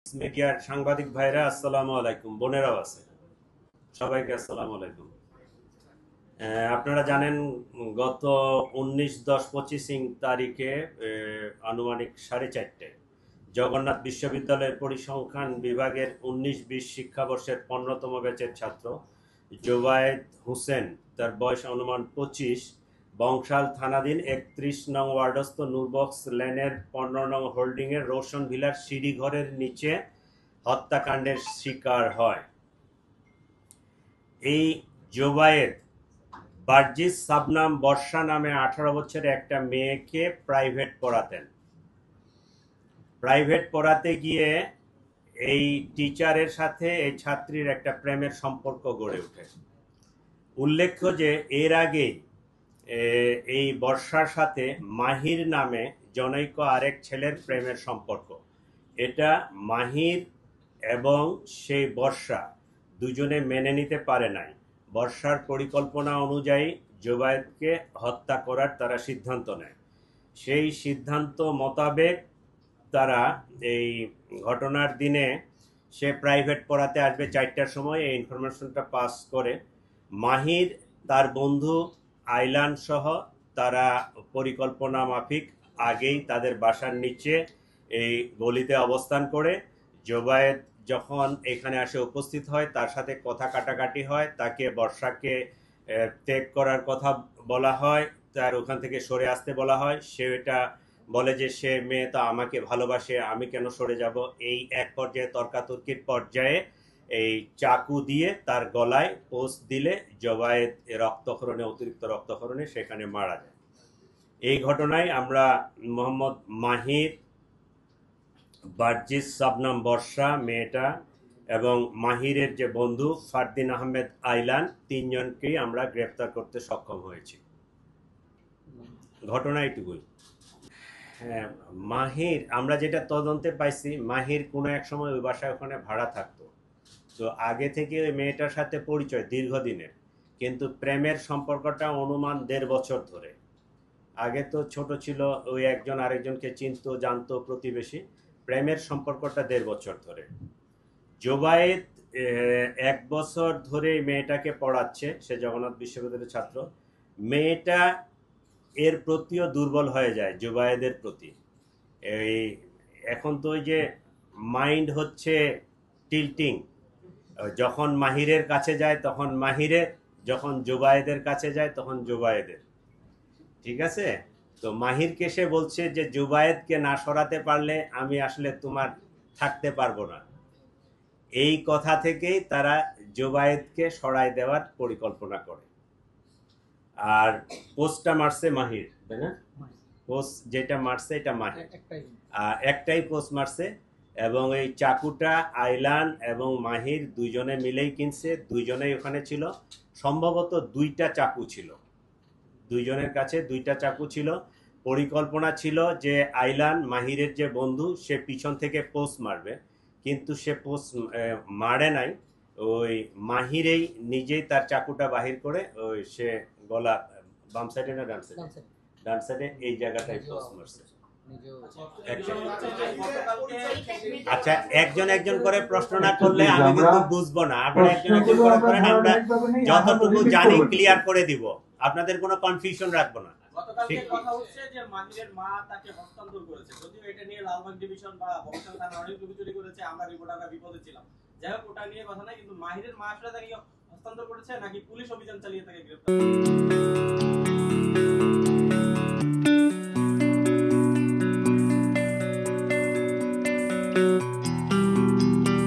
মিডিয়ার সাংবাদিক ভাইরা আসসালামু আলাইকুম, বোনেরাও আছে, সবাইকে আসসালামু আলাইকুম। আপনারা জানেন গত 19/10/25 তারিখে আনুমানিক 4:30টায় জগন্নাথ বিশ্ববিদ্যালয়ের পরিসংখ্যান বিভাগের 19-20 শিক্ষাবর্ষের 15তম ব্যাচের ছাত্র জোবায়েদ হোসেন, তার বয়স অনুমান 25, বংশাল থানাধীন 31 নং ওয়ার্ডস্থ নূরবক্স লেনের 15 নং হোল্ডিংয়ের রোশন ভিলার সিঁড়ি ঘরের নিচে হত্যাকাণ্ডের শিকার হয়। এই জোবায়েদ বার্জিস সাবনাম বর্ষা নামে 18 বছরের একটা মেয়েকে প্রাইভেট পড়াতেন। প্রাইভেট পড়াতে গিয়ে এই টিচারের সাথে এই ছাত্রীর একটা প্রেমের সম্পর্ক গড়ে ওঠে। উল্লেখ্য যে এর আগে এই বর্ষার সাথে মাহির নামে জনৈক আরেক ছেলের প্রেমের সম্পর্ক। এটা মাহির এবং সেই বর্ষা দুজনে মেনে নিতে পারে নাই। বর্ষার পরিকল্পনা অনুযায়ী জোবায়েদকে হত্যা করার তারা সিদ্ধান্ত নেয়। সেই সিদ্ধান্ত মোতাবেক তারা এই ঘটনার দিনে সে প্রাইভেট পড়াতে আসবে 4টার সময়, এই ইনফরমেশনটা পাস করে মাহির তার বন্ধু আইলান সহ তারা পরিকল্পনা মাফিক আগেই তাদের বাসার নিচে এই গলিতে অবস্থান করে জোবায়েদ যখন এখানে আসে উপস্থিত হয়, তার সাথে কথা কাটাকাটি হয়, তাকে বর্ষাকে ত্যাগ করার কথা বলা হয়, তার ওখান থেকে সরে আসতে বলা হয়। সে এটা বলে যে সে মেয়ে তো আমাকে ভালোবাসে, আমি কেন সরে যাব। এই এক পর্যায়ে তর্কাতর্কির পর্যায়ে এই চাকু দিয়ে তার গলায় পোস্ট দিলে জোবায়েদ রক্তক্ষরণে, অতিরিক্ত রক্তক্ষরণে সেখানে মারা যায়। এই ঘটনায় আমরা মোহাম্মদ মাহির, বার্জিস সাবনাম বর্ষা মেয়েটা এবং মাহিরের যে বন্ধু ফারদিন আহমেদ আইলান, 3জনকেই আমরা গ্রেফতার করতে সক্ষম হয়েছি। ঘটনা এইটুকুই। হ্যাঁ, মাহির আমরা যেটা তদন্তে পাইছি, মাহির কোনো এক সময় ওই বাসায় ওখানে ভাড়া থাকতো। তো আগে থেকে ওই মেয়েটার সাথে পরিচয় দীর্ঘদিনের, কিন্তু প্রেমের সম্পর্কটা অনুমান 1.5 বছর ধরে। আগে তো ছোট ছিল, ওই একজন আরেকজনকে চিনতো, জানতো, প্রতিবেশী। প্রেমের সম্পর্কটা 1.5 বছর ধরে। জোবায়েদ 1 বছর ধরে মেয়েটাকে পড়াচ্ছে, সে জগন্নাথ বিশ্ববিদ্যালয়ের ছাত্র। মেয়েটা এর প্রতিও দুর্বল হয়ে যায় জোবায়েদের প্রতি। এই এখন তো ওই যে মাইন্ড হচ্ছে টিল্টিং, যখন মাহিরের কাছে যায় তখন মাহিরের, যখন জোবায়েদের কাছে যায় তখন জোবায়েদের। ঠিক আছে, তো মাহিরকে সে বলছে যে জোবায়েদকে না সরাতে পারলে আমি আসলে তোমার থাকতে পারবো না। এই কথা থেকেই তারা জোবায়েদকে সরাই দেওয়ার পরিকল্পনা করে। আর পোস্টটা মারছে মাহির, তাই না? পোস্ট যেটা মারছে এটা মাহির, একটাই পোস্ট মারছে। এবং এই চাকুটা আইলান এবং মাহির দুইজনে মিলেই কিনছে, দুইজনেই ওখানে ছিল। সম্ভবত 2টা চাকু ছিল, দুইজনের কাছে 2টা চাকু ছিল। পরিকল্পনা ছিল যে আইলান, মাহিরের যে বন্ধু, সে পিছন থেকে পোস্ট মারবে, কিন্তু সে পোস্ট মারে নাই। ওই মাহিরেই নিজেই তার চাকুটা বাহির করে ওই সে গলা বাম সাইডে না ডান সাইডে, ডান সাইডে এই জায়গাটায় পোস্ট মারছে। আচ্ছা, একজন একজন করে প্রশ্ন না করলে আমি কিন্তু বুঝবো না। আপনারা একজন একজন করে করেন, আমরা যতটুকু জানি ক্লিয়ার করে দিব, আপনাদের কোনো কনফিউশন রাখবো না। গতকালকে কথা হচ্ছে যে মাহিরের মা তাকে হস্তান্তর করেছে, যদিও এটা নিয়ে লালবাগ ডিভিশন বা বংশাল থানা অনেক অভিযোগ করেছে, আমরা রিপোর্টাররা বিপদে ছিলাম। যাই হোক, ওটা নিয়ে কথা নাই, কিন্তু মাহিরের মা আসলে তাকে হস্তান্তর করেছে নাকি পুলিশ অভিযান চালিয়ে তাকে গ্রেফতার